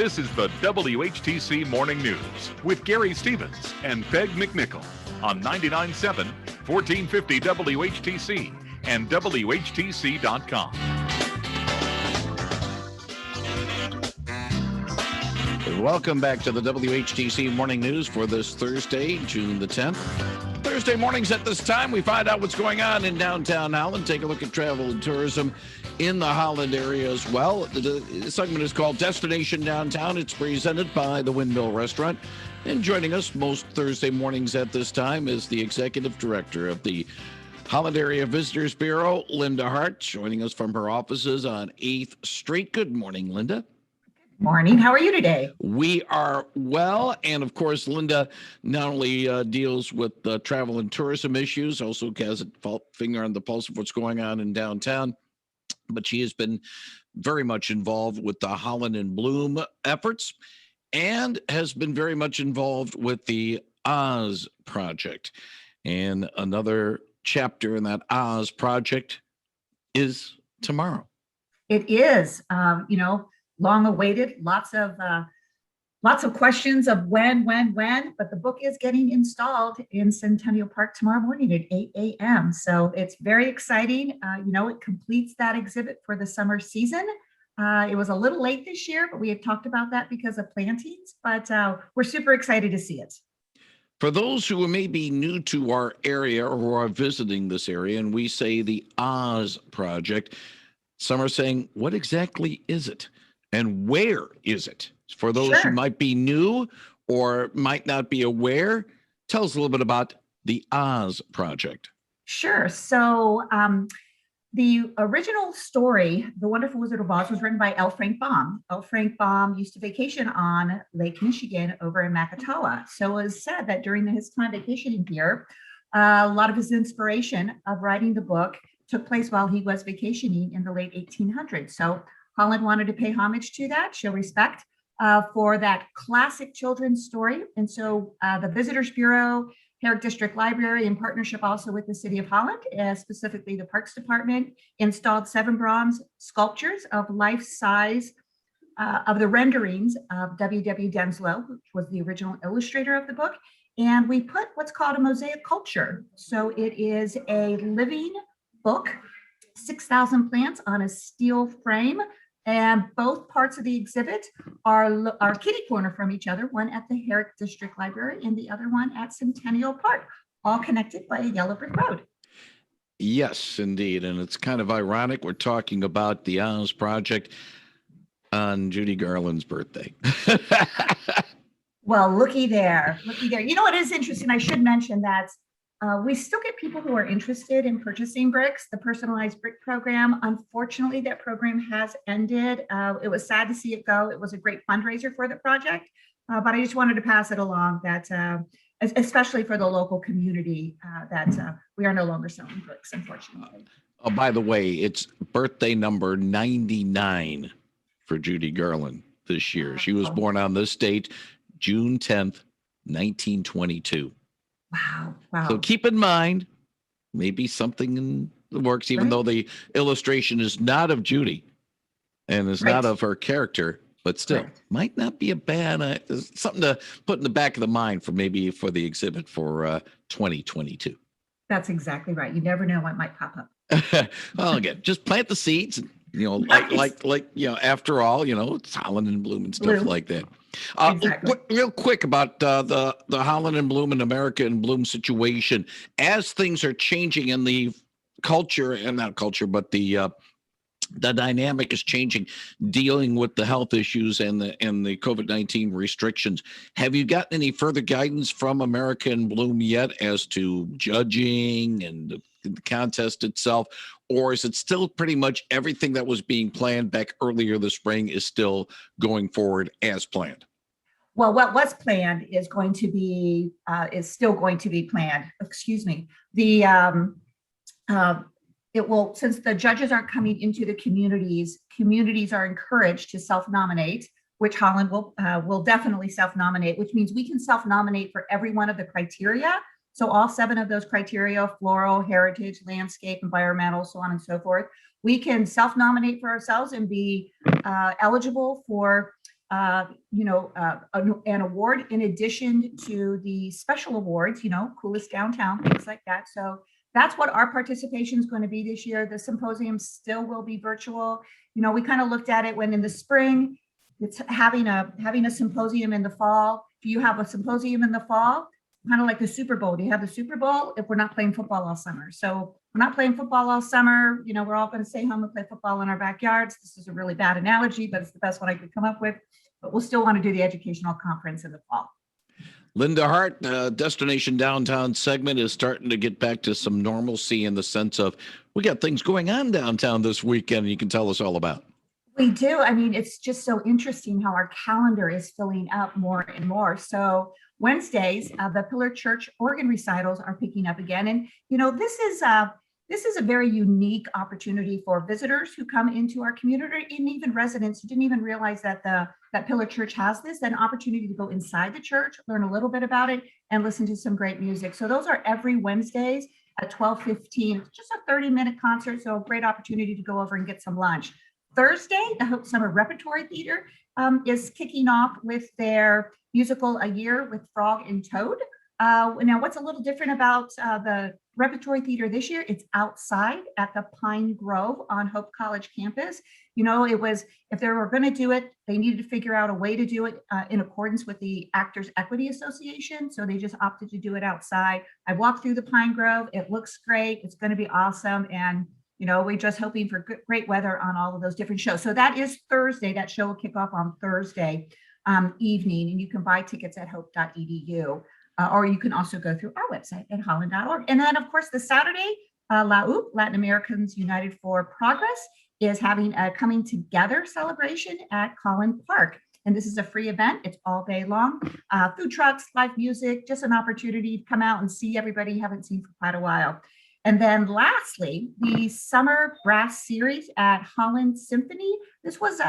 This is the WHTC Morning News with Gary Stevens and Peg McNichol on 99.7, 1450 WHTC and WHTC.com. Welcome back to the WHTC Morning News for this Thursday, June the 10th. Thursday mornings at this time, we find out what's going on in downtown Holland. Take a look at travel and tourism in the Holland area as well. The segment is called Destination Downtown. It's presented by the Windmill Restaurant. And joining us most Thursday mornings at this time is the Executive Director of the Holland Area Visitors Bureau, Linda Hart, joining us from her offices on 8th Street. Good morning, Linda. Morning. How are you today? We are well. And of course, Linda not only deals with travel and tourism issues, also has a finger on the pulse of what's going on in downtown, but she has been very much involved with the Holland and Bloom efforts and has been very much involved with the Oz project. And another chapter in that Oz project is tomorrow. It is, long awaited, lots of questions of when, but the book is getting installed in Centennial Park tomorrow morning at 8 a.m. So it's very exciting. It completes that exhibit for the summer season. It was a little late this year, but we had talked about that because of plantings, but we're super excited to see it. For those who may be new to our area or who are visiting this area, and we say the Oz project, some are saying, what exactly is it? And where is it? For those who might be new or might not be aware, tell us a little bit about the Oz project. Sure. So the original story, The Wonderful Wizard of Oz, was written by L. Frank Baum. L. Frank Baum used to vacation on Lake Michigan over in Macatawa. So it was said that during his time vacationing here, a lot of his inspiration of writing the book took place while he was vacationing in the late 1800s. So Holland wanted to pay homage to that, show respect for that classic children's story. And so the Visitors Bureau, Herrick District Library, in partnership also with the City of Holland, specifically the Parks Department, installed 7 bronze sculptures of life-size of the renderings of W.W. Denslow, which was the original illustrator of the book. And we put what's called a mosaic culture. So it is a living book, 6,000 plants on a steel frame. And both parts of the exhibit are kitty corner from each other, one at the Herrick District Library and the other one at Centennial Park, all connected by a yellow brick road. Yes, indeed. And it's kind of ironic. We're talking about the Oz project on Judy Garland's birthday. Well, looky there. You know what is interesting? I should mention that we still get people who are interested in purchasing bricks, the personalized brick program. Unfortunately, that program has ended. It was sad to see it go. It was a great fundraiser for the project, but I just wanted to pass it along that, especially for the local community, that we are no longer selling bricks, unfortunately. Oh, by the way, it's birthday number 99 for Judy Garland this year. She was born on this date, June 10th, 1922. Wow. So keep in mind, maybe something in the works, even though the illustration is not of Judy and is not of her character, but still might not be a bad, something to put in the back of the mind for the exhibit for 2022. That's exactly right. You never know what might pop up. Well, again, just plant the seeds, and, after all, it's Holland and Bloom and stuff like that. Exactly. Real quick about the Holland and Bloom and America and Bloom situation, as things are changing in the culture, and not culture, but the dynamic is changing, dealing with the health issues and the COVID-19 restrictions. Have you gotten any further guidance from America and Bloom yet as to judging and the contest itself, or is it still pretty much everything that was being planned back earlier this spring is still going forward as planned? Well, what was planned is still going to be planned. Excuse me. It will, since the judges aren't coming into the communities are encouraged to self-nominate, which Holland will definitely self-nominate, which means we can self-nominate for every one of the criteria. So all 7 of those criteria, floral, heritage, landscape, environmental, so on and so forth, we can self-nominate for ourselves and be eligible for an award in addition to the special awards, coolest downtown, things like that. So that's what our participation is going to be this year. The symposium still will be virtual. We kind of looked at it when in the spring, it's having a symposium in the fall. Do you have a symposium in the fall? Kind of like the Super Bowl. Do you have the Super Bowl if we're not playing football all summer? So we're not playing football all summer. We're all going to stay home and play football in our backyards. This is a really bad analogy, but it's the best one I could come up with. But we'll still want to do the educational conference in the fall. Linda Hart, Destination Downtown segment is starting to get back to some normalcy in the sense of we got things going on downtown this weekend you can tell us all about. We do. I mean, it's just so interesting how our calendar is filling up more and more. So Wednesdays, the Pillar Church organ recitals are picking up again. And, this is a very unique opportunity for visitors who come into our community and even residents who didn't even realize that that Pillar Church has this, an opportunity to go inside the church, learn a little bit about it, and listen to some great music. So those are every Wednesdays at 12:15. It's just a 30-minute concert, so a great opportunity to go over and get some lunch. Thursday, the Hope Summer Repertory Theater is kicking off with their musical A Year with Frog and Toad. Now, what's a little different about the Repertory Theater this year? It's outside at the Pine Grove on Hope College campus. It was, if they were going to do it, they needed to figure out a way to do it in accordance with the Actors Equity Association. So they just opted to do it outside. I walked through the Pine Grove. It looks great. It's going to be awesome. And we're just hoping for great weather on all of those different shows. So that is Thursday. That show will kick off on Thursday evening, and you can buy tickets at hope.edu, or you can also go through our website at holland.org. And then, of course, the Saturday, LAUP, Latin Americans United for Progress, is having a coming together celebration at Collin Park. And this is a free event. It's all day long. Food trucks, live music, just an opportunity to come out and see everybody you haven't seen for quite a while. And then lastly, the Summer Brass Series at Holland Symphony. This was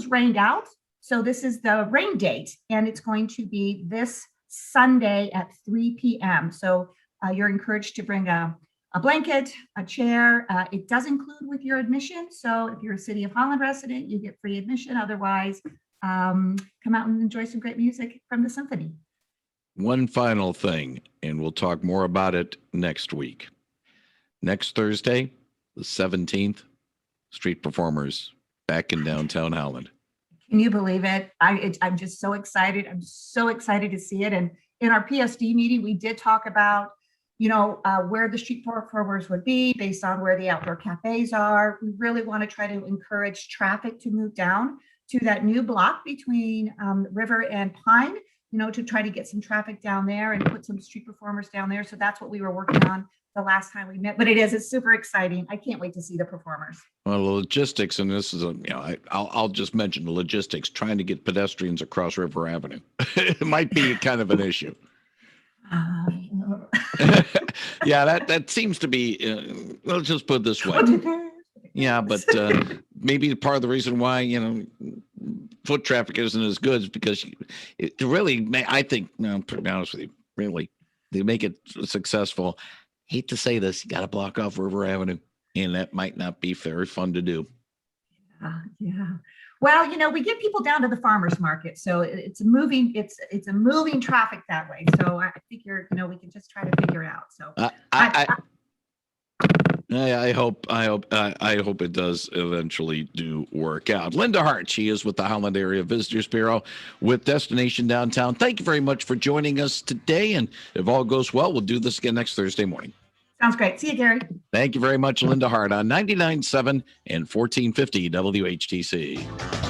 rained out. So this is the rain date, and it's going to be this Sunday at 3 p.m. So you're encouraged to bring a blanket, a chair. It does include with your admission. So if you're a City of Holland resident, you get free admission. Otherwise, come out and enjoy some great music from the symphony. One final thing, and we'll talk more about it next week. Next Thursday, the 17th, street performers back in downtown Holland. Can you believe it? I'm just so excited. I'm so excited to see it. And in our PSD meeting, we did talk about, where the street performers would be based on where the outdoor cafes are. We really want to try to encourage traffic to move down to that new block between River and Pine, to try to get some traffic down there and put some street performers down there. So that's what we were working on the last time we met, but it's super exciting. I can't wait to see the performers. Well, the logistics, and this is I'll just mention the logistics, trying to get pedestrians across River Avenue. It might be kind of an issue. Yeah, that seems to be, let's just put it this way. Yeah, but maybe part of the reason why, foot traffic isn't as good is because it really, I think, to be honest with you, really, they make it successful. Hate to say this, you got to block off River Avenue, and that might not be very fun to do. Yeah. Well, we get people down to the farmers market, so it's a moving traffic that way. So I figure, we can just try to figure it out. So I hope it does eventually do work out. Linda Hart, she is with the Holland Area Visitors Bureau with Destination Downtown. Thank you very much for joining us today. And if all goes well, we'll do this again next Thursday morning. Sounds great. See you, Gary. Thank you very much, Linda Hart, on 99.7 and 1450 WHTC.